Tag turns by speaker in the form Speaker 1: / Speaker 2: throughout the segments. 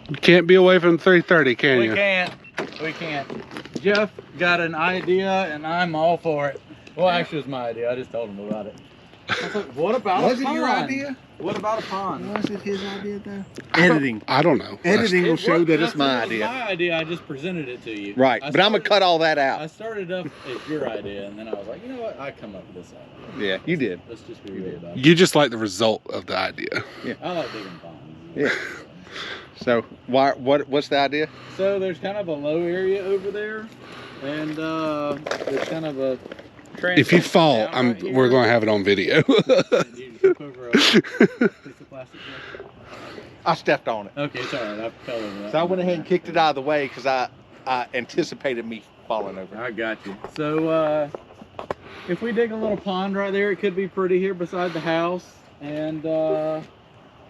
Speaker 1: You can't be away from 3:30, can you?
Speaker 2: We can't. We can't. Jeff got an idea, and I'm all for it. Well, actually, it was my idea. I just told him about it. I was like, what about a pond?
Speaker 3: Was it your idea?
Speaker 2: What about a pond?
Speaker 3: Was it his idea though? Editing.
Speaker 1: I don't know.
Speaker 3: Editing will show that it's my
Speaker 2: It
Speaker 3: idea.
Speaker 2: was my idea. I just presented it to you.
Speaker 3: Right, but I'm gonna cut all that
Speaker 2: I
Speaker 3: out.
Speaker 2: started up as your idea, and then I was like, you know what? I come up with this idea.
Speaker 3: Yeah, you did.
Speaker 2: Let's just be real about it.
Speaker 1: You just like the result of the idea.
Speaker 2: I like digging ponds.
Speaker 3: Yeah. So what's the idea?
Speaker 2: So there's kind of a low area over there, and there's kind of a.
Speaker 1: If you fall, we're going to have it on video.
Speaker 2: You trip over a piece of plastic.
Speaker 3: I stepped on it.
Speaker 2: Okay, it's all right. I fell over that.
Speaker 3: So I went ahead and kicked it out of the way because I anticipated me falling over.
Speaker 2: I got you. So if we dig a little pond right there, it could be pretty here beside the house, and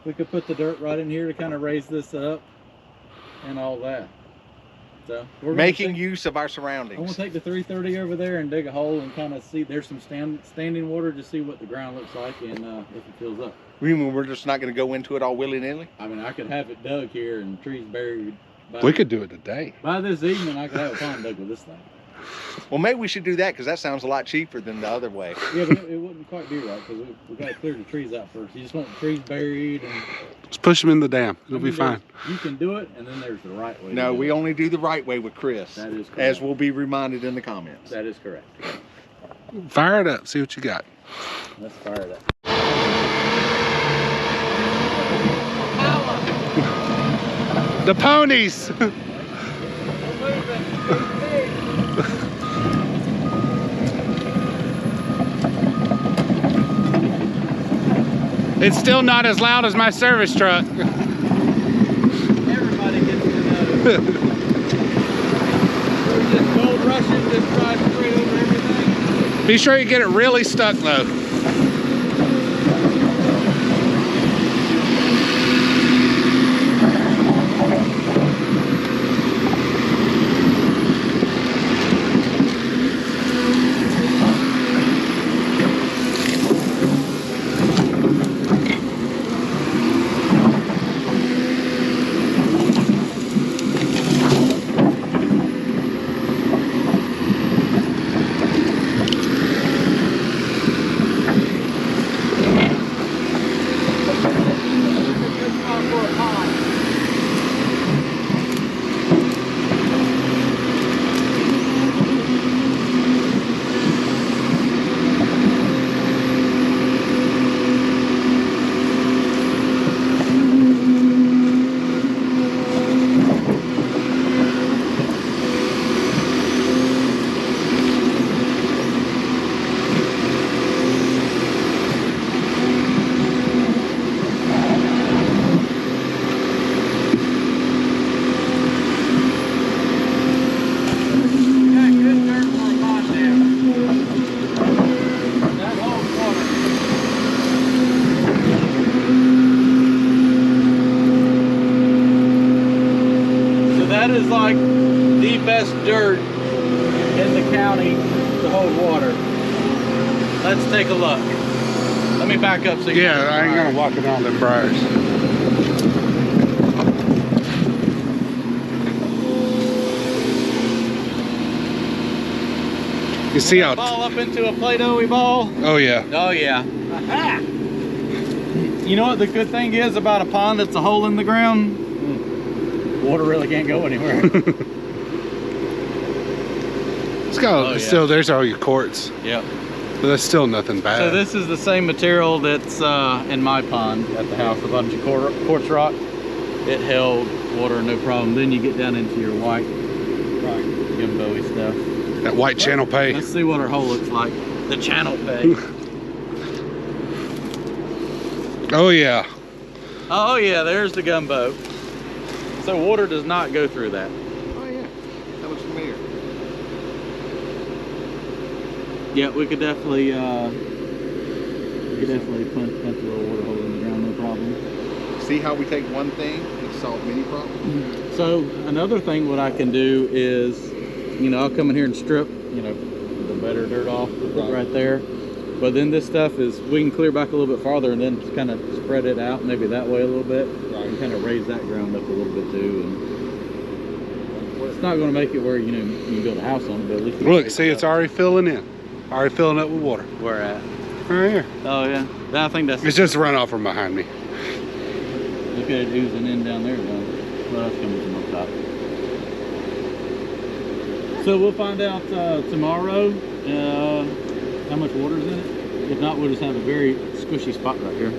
Speaker 2: we could put the dirt right in here to kind of raise this up and all that. So we're
Speaker 3: making use of our
Speaker 2: I'm
Speaker 3: surroundings.
Speaker 2: gonna take the 330 over there and dig a hole and kind of see. There's some standing water to see what the ground looks like and if it fills up.
Speaker 3: You mean we're just not going to go into it all willy-nilly?
Speaker 2: I mean, I could have it dug here and trees buried.
Speaker 1: We could do it today.
Speaker 2: By this evening, I could have a pond dug with this thing.
Speaker 3: Well, maybe we should do that because that sounds a lot cheaper than the other way.
Speaker 2: Yeah, but it wouldn't quite be right because we got to clear the trees out first. You just want the trees buried and.
Speaker 1: Just push them in the dam. It'll be fine.
Speaker 2: You can do it, and then there's the right way.
Speaker 3: No, we only do the right way with Chris.
Speaker 2: That is correct.
Speaker 3: As will be reminded in the comments.
Speaker 2: That is correct.
Speaker 1: Fire it up. See what you got.
Speaker 2: Let's fire it up.
Speaker 1: The ponies. It's still not as loud as my service truck.
Speaker 2: Everybody gets to know. Just gold rushing, just drive straight over everything.
Speaker 1: Be sure you get it really stuck though.
Speaker 2: That is like the best dirt in the county to hold water. Let's take a look. Let me back up so you
Speaker 1: Yeah, I ain't gonna walk it on them briars. You see how?
Speaker 2: Ball up into a Play-Doh-y ball.
Speaker 1: Oh yeah.
Speaker 2: Oh yeah. Aha! You know what the good thing is about a pond that's a hole in the ground? Water really can't go anywhere.
Speaker 1: It's got
Speaker 2: Oh, yeah.
Speaker 1: still. There's all your quartz,
Speaker 2: Yep.
Speaker 1: but that's still nothing bad.
Speaker 2: So this is the same material that's in my pond at the house, a bunch of quartz rock. It held water no problem. Then you get down into your white gimbo-y stuff.
Speaker 1: That white channel pay.
Speaker 2: Let's see what our hole looks like. The channel pay.
Speaker 1: Oh yeah.
Speaker 2: Oh yeah, there's the gumbo. So water does not go through that.
Speaker 3: Oh yeah, that looks familiar.
Speaker 2: Yeah, we could definitely punch a little water hole in the ground, no problem.
Speaker 3: See how we take one thing and solve many problems?
Speaker 2: So another thing what I can do is, you know, I'll come in here and strip, you know, the better dirt off, put it right there. But then this stuff is, we can clear back a little bit farther and then just kind of spread it out maybe that way a little bit.
Speaker 3: Right.
Speaker 2: and kind of raise that ground up a little bit too. And it's not going to make it where, you know, you can build a house on it, but at least
Speaker 1: Look, see, it's already filling in. Already filling up with water.
Speaker 2: where at?
Speaker 1: Right here.
Speaker 2: Oh yeah, I think that's.
Speaker 1: It's just a runoff from behind me.
Speaker 2: Look at it oozing in down there. Well, that's coming from up top. So we'll find out tomorrow how much water's in it. If not, we'll just have a very squishy spot right here.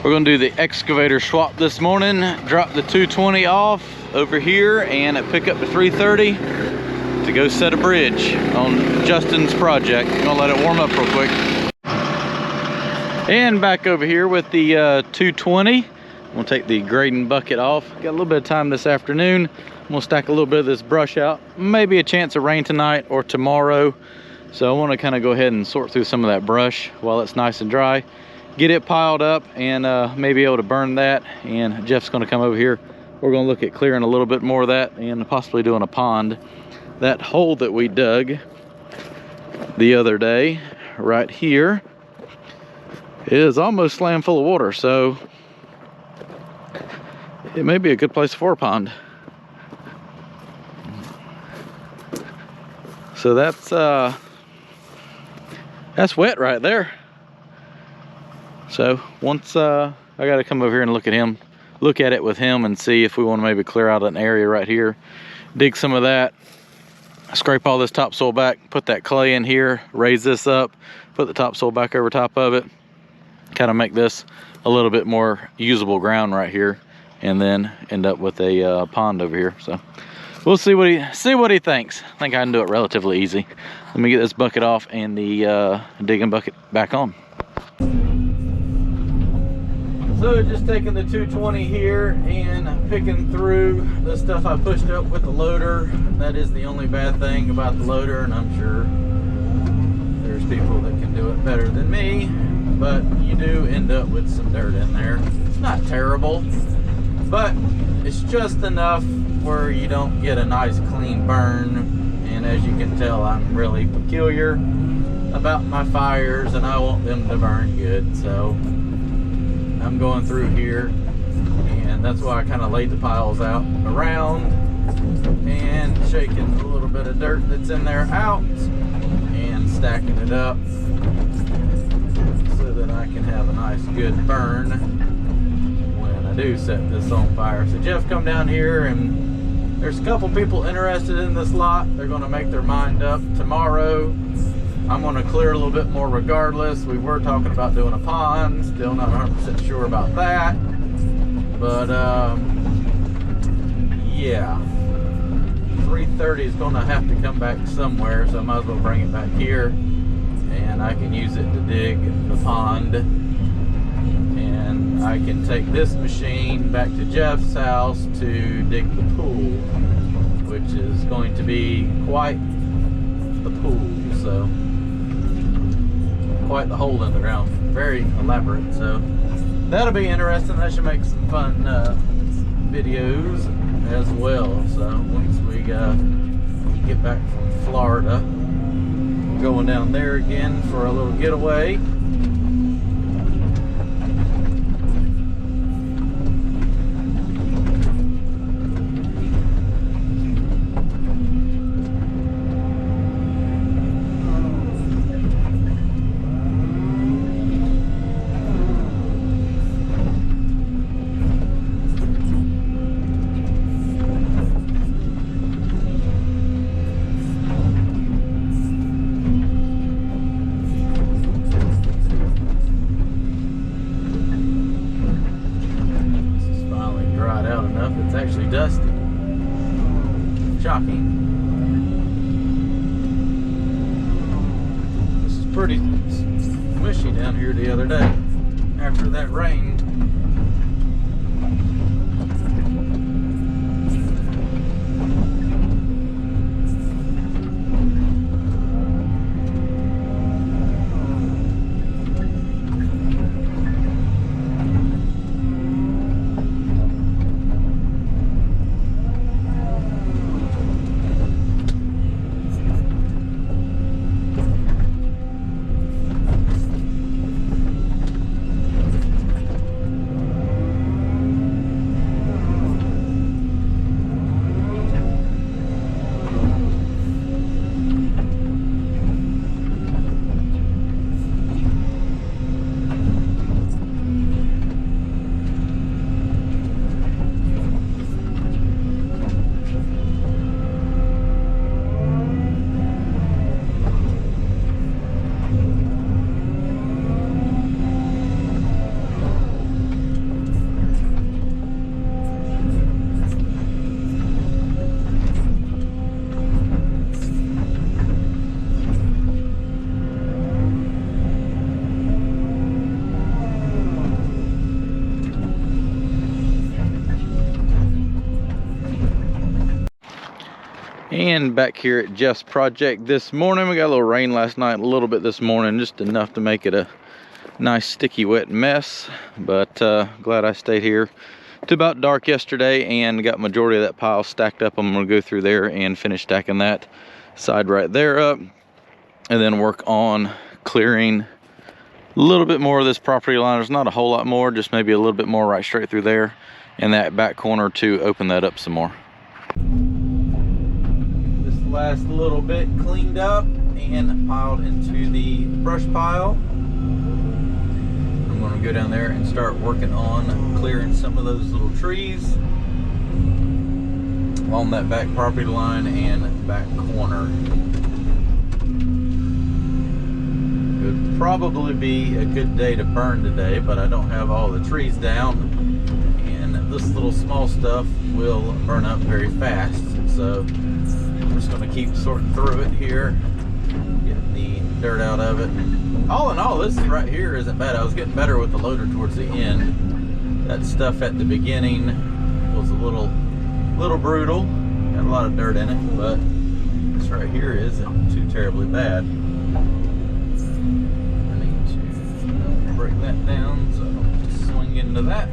Speaker 2: We're gonna do the excavator swap this morning. Drop the 220 off over here and pick up the 330 to go set a bridge on Justin's project. I'm gonna let it warm up real quick. And back over here with the 220. We'll take the grading bucket off. Got a little bit of time this afternoon. We'll stack a little bit of this brush out. Maybe a chance of rain tonight or tomorrow. So I want to kind of go ahead and sort through some of that brush while it's nice and dry. Get it piled up and maybe able to burn that. And Jeff's going to come over here. We're going to look at clearing a little bit more of that and possibly doing a pond. That hole that we dug the other day right here is almost slam full of water. So it may be a good place for a pond. So that's wet right there. So once I got to come over here and look at it with him and see if we want to maybe clear out an area right here, dig some of that, scrape all this topsoil back, put that clay in here, raise this up, put the topsoil back over top of it, kind of make this a little bit more usable ground right here, and then end up with a pond over here. So we'll see what he thinks. I think I can do it relatively easy. Let me get this bucket off and the digging bucket back on. So just taking the 220 here and picking through the stuff I pushed up with the loader. That is the only bad thing about the loader, and I'm sure there's people that can do it better than me, but you do end up with some dirt in there. It's not terrible, but it's just enough where you don't get a nice clean burn. And as you can tell, I'm really peculiar about my fires and I want them to burn good. So I'm going through here, and that's why I kind of laid the piles out around and shaking a little bit of dirt that's in there out and stacking it up so that I can have a nice good burn when I do set this on fire. So Jeff come down here, and there's a couple people interested in this lot. They're going to make their mind up tomorrow. I'm going to clear a little bit more regardless. We were talking about doing a pond. Still not 100% sure about that. But, yeah. 330 is going to have to come back somewhere, so I might as well bring it back here. And I can use it to dig the pond. And I can take this machine back to Jeff's house to dig the pool, which is going to be quite the pool. So quite the hole in the ground, very elaborate. So that'll be interesting. That should make some fun videos as well. So once we get back from Florida, going down there again for a little getaway. It's actually dusty. Shocking. This is pretty smushy down here the other day after that rain.
Speaker 4: And back here at Jeff's project this morning, we got a little rain last night, a little bit this morning, just enough to make it a nice sticky wet mess. But glad I stayed here to about dark yesterday and got majority of that pile stacked up. I'm gonna go through there and finish stacking that side right there up, and then work on clearing a little bit more of this property line. There's not a whole lot more, just maybe a little bit more right straight through there and that back corner to open that up some more. This last little bit cleaned up and piled into the brush pile. I'm going to go down there and start working on clearing some of those little trees along that back property line and back corner. It would probably be a good day to burn today, but I don't have all the trees down, and this little small stuff will burn up very fast. So I'm just going to keep sorting through it here, getting the dirt out of it. All in all, this right here isn't bad. I was getting better with the loader towards the end. That stuff at the beginning was a little brutal. Got a lot of dirt in it, but this right here isn't too terribly bad. I need to break that down so I don't swing into that.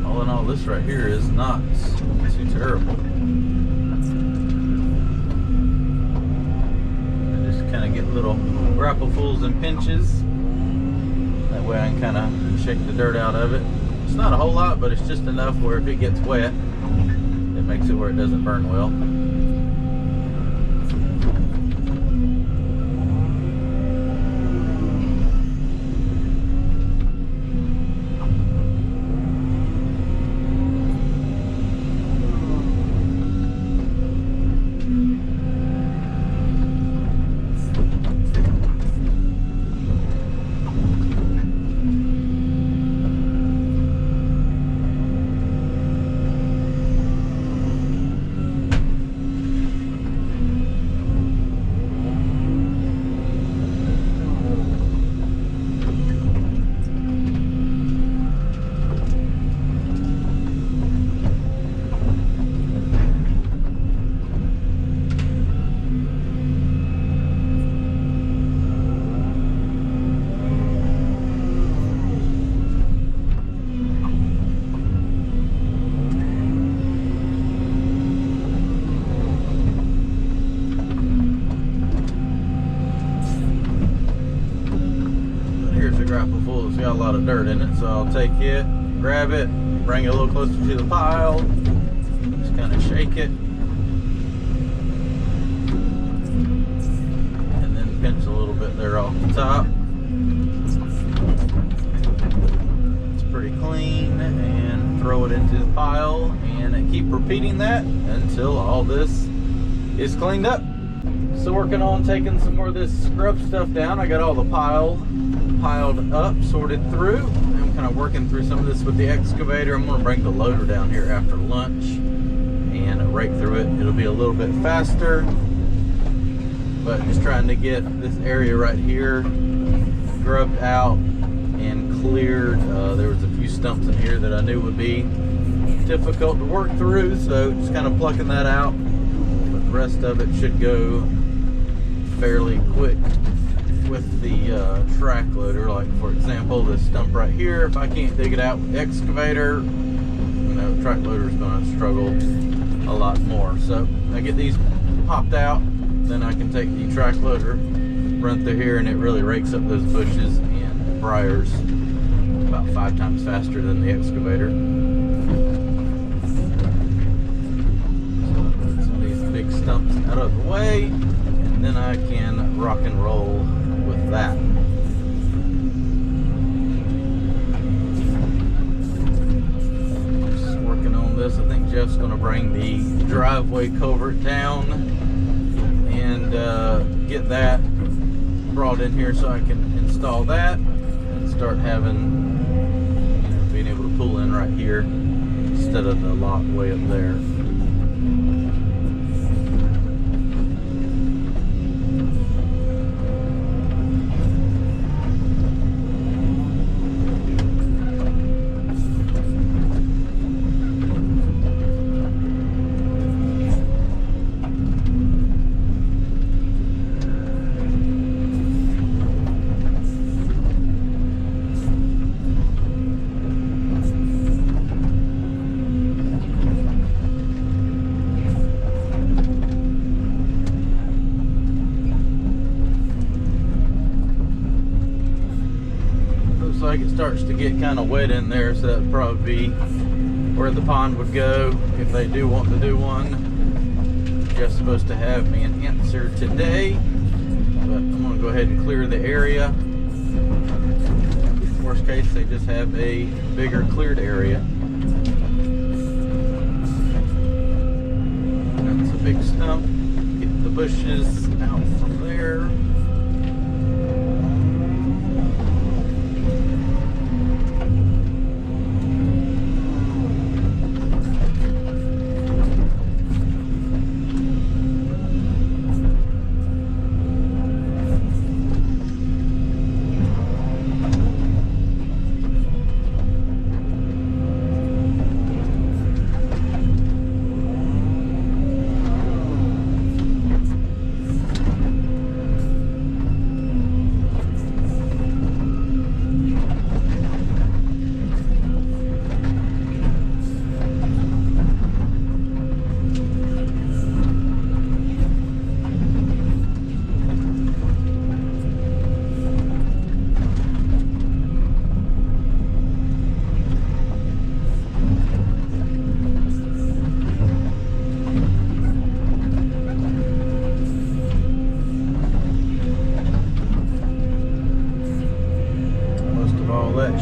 Speaker 4: All in all, this right here is not too terrible. I just kind of get little grapplefuls and pinches. That way I can kind of shake the dirt out of it. It's not a whole lot, but it's just enough where if it gets wet, it makes it where it doesn't burn well. It's got a lot of dirt in it, so I'll take it, grab it, bring it a little closer to the pile, just kind of shake it, and then pinch a little bit there off the top. It's pretty clean, and throw it into the pile, and keep repeating that until all this is cleaned up. So working on taking some more of this scrub stuff down. I got all the piled up, sorted through. I'm kind of working through some of this with the excavator. I'm going to bring the loader down here after lunch and rake through it. It'll be a little bit faster, but just trying to get this area right here grubbed out and cleared. There was a few stumps in here that I knew would be difficult to work through, so just kind of plucking that out. But the rest of it should go fairly quick with the track loader. Like for example, this stump right here, if I can't dig it out with the excavator, you know, track loader is going to struggle a lot more. So I get these popped out, then I can take the track loader, run through here, and it really rakes up those bushes and briars about 5 times faster than the excavator. So put some of these big stumps out of the way, and then I can rock and roll with that. Just working on this. I think Jeff's going to bring the driveway culvert down and get that brought in here so I can install that and start having, being able to pull in right here instead of the lot way up there. like it starts to get kind of wet in there, so that'd probably be where the pond would go if they do want to do one. Just supposed to have me an answer today, but I'm gonna go ahead and clear the area. Worst case, they just have a bigger cleared area. That's a big stump. Get the bushes out from there.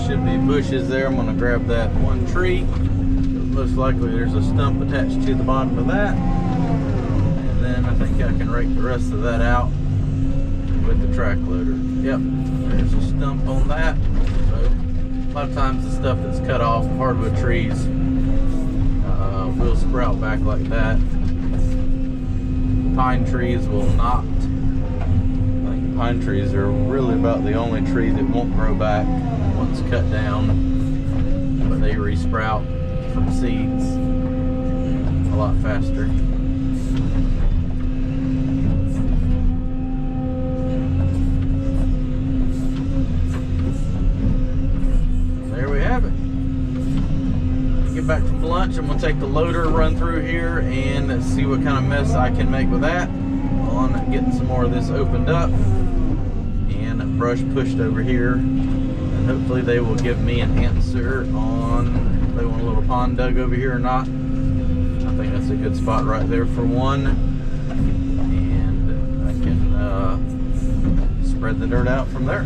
Speaker 4: Should be bushes there. I'm going to grab that one tree. Most likely there's a stump attached to the bottom of that. And then I think I can rake the rest of that out with the track loader. Yep, there's a stump on that. So a lot of times the stuff that's cut off, hardwood trees, will sprout back like that. Pine trees will not. I think pine trees are really about the only tree that won't grow back once cut down, but they resprout from seeds a lot faster. There we have it. Get back from lunch. I'm gonna take the loader, run through here, and see what kind of mess I can make with that on getting some more of this opened up and brush pushed over here. Hopefully they will give me an answer on if they want a little pond dug over here or not. I think that's a good spot right there for one. And I can spread the dirt out from there.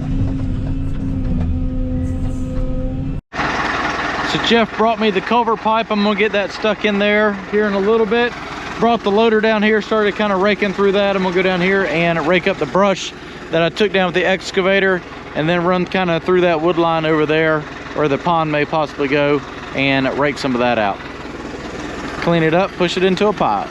Speaker 2: So Jeff brought me the culvert pipe. I'm gonna get that stuck in there here in a little bit. Brought the loader down here, started kind of raking through that. I'm gonna go down here and rake up the brush that I took down with the excavator, and then run kind of through that wood line over there where the pond may possibly go and rake some of that out. Clean it up, push it into a pile.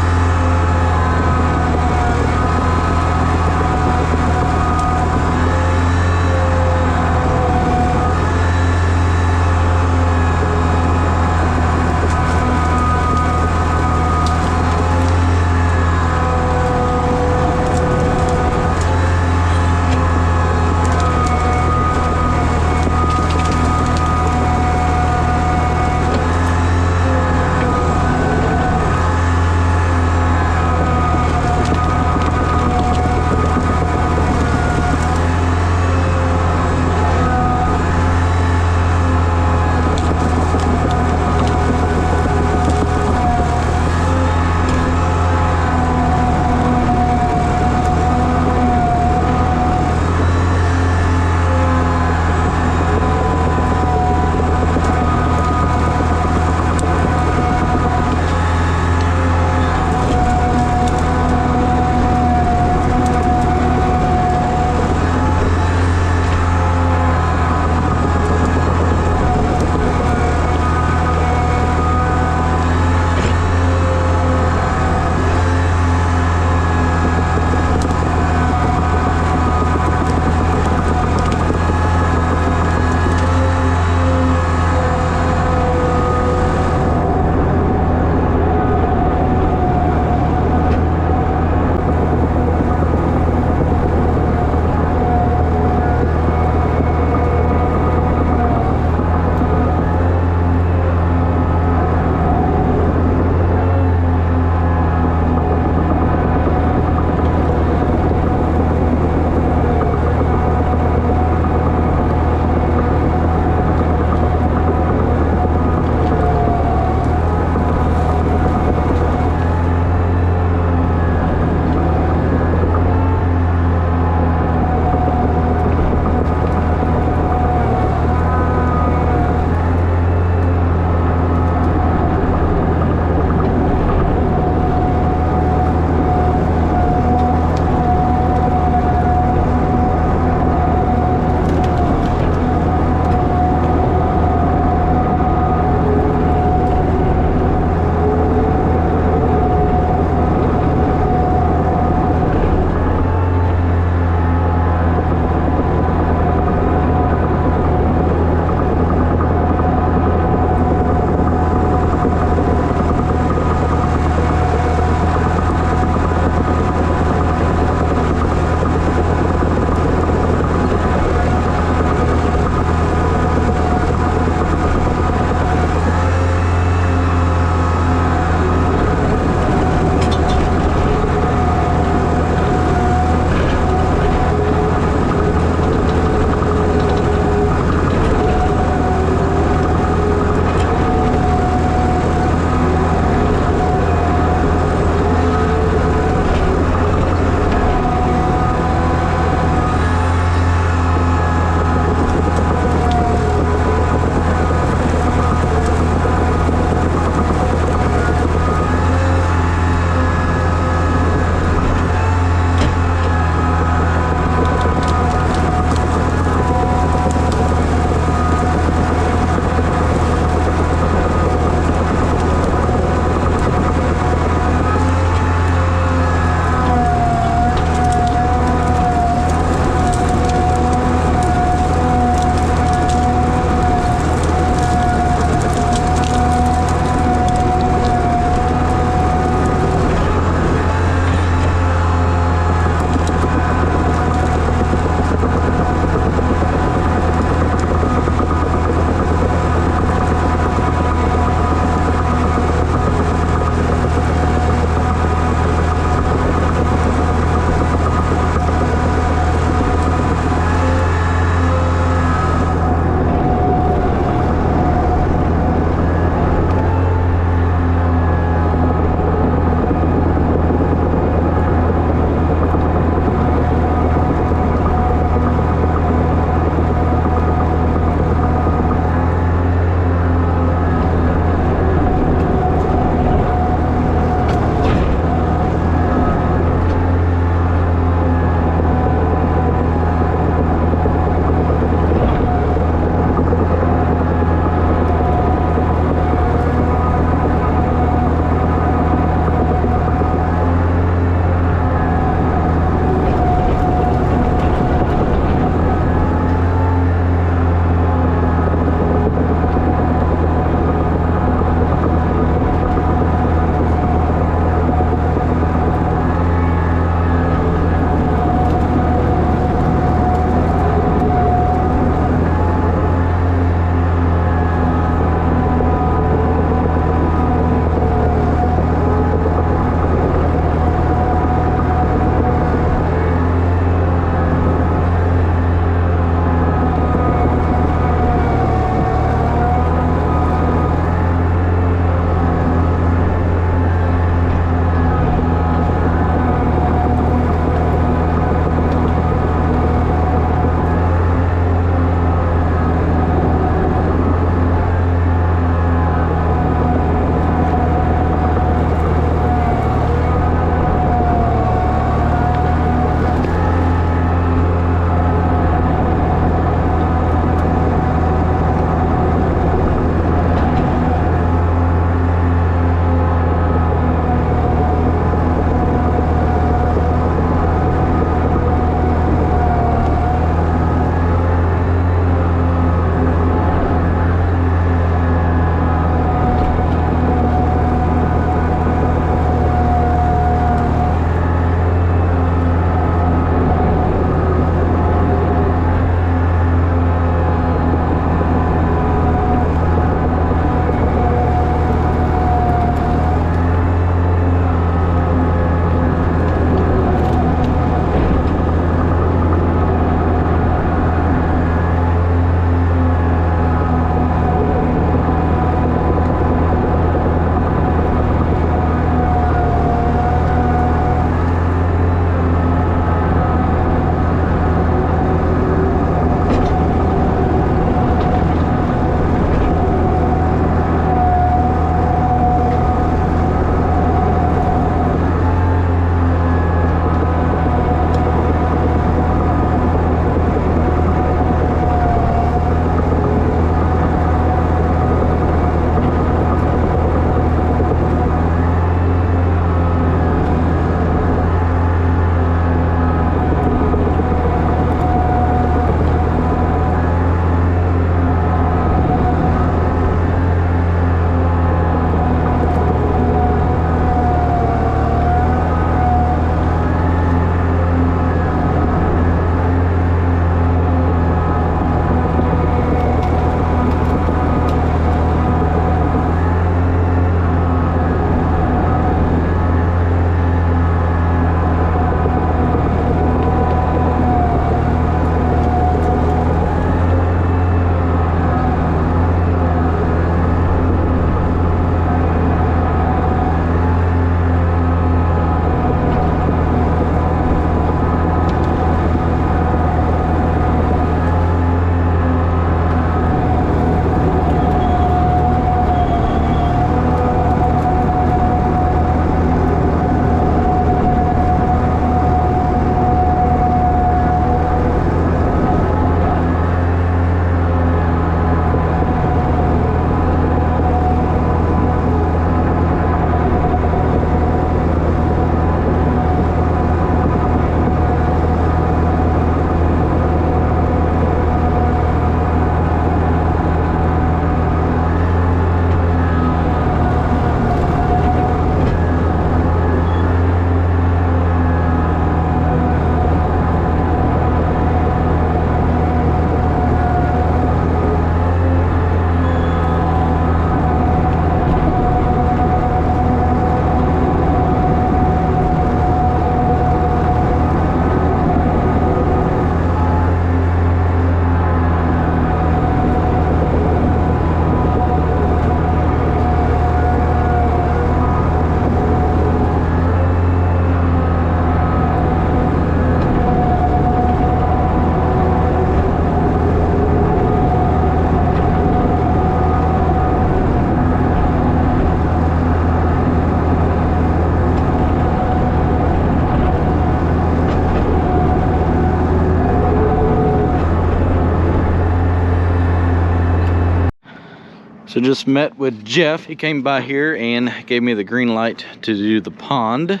Speaker 4: So just met with Jeff. He came by here and gave me the green light to do the pond.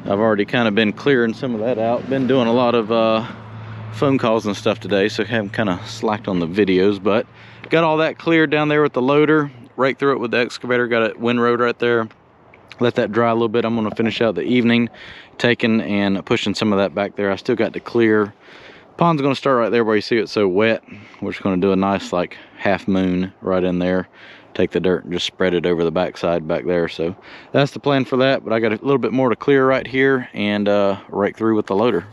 Speaker 4: I've already kind of been clearing some of that out. Been doing a lot of phone calls and stuff today, so I haven't kind of slacked on the videos, but got all that cleared down there with the loader, right through it with the excavator. Got a windrow right there. Let that dry a little bit. I'm going to finish out the evening taking and pushing some of that back there. I still got to clear. Pond's going to start right there where you see it's so wet. We're just going to do a nice like half moon right in there. Take the dirt and just spread it over the backside back there. So that's the plan for that, but I got a little bit more to clear right here and right through with the loader.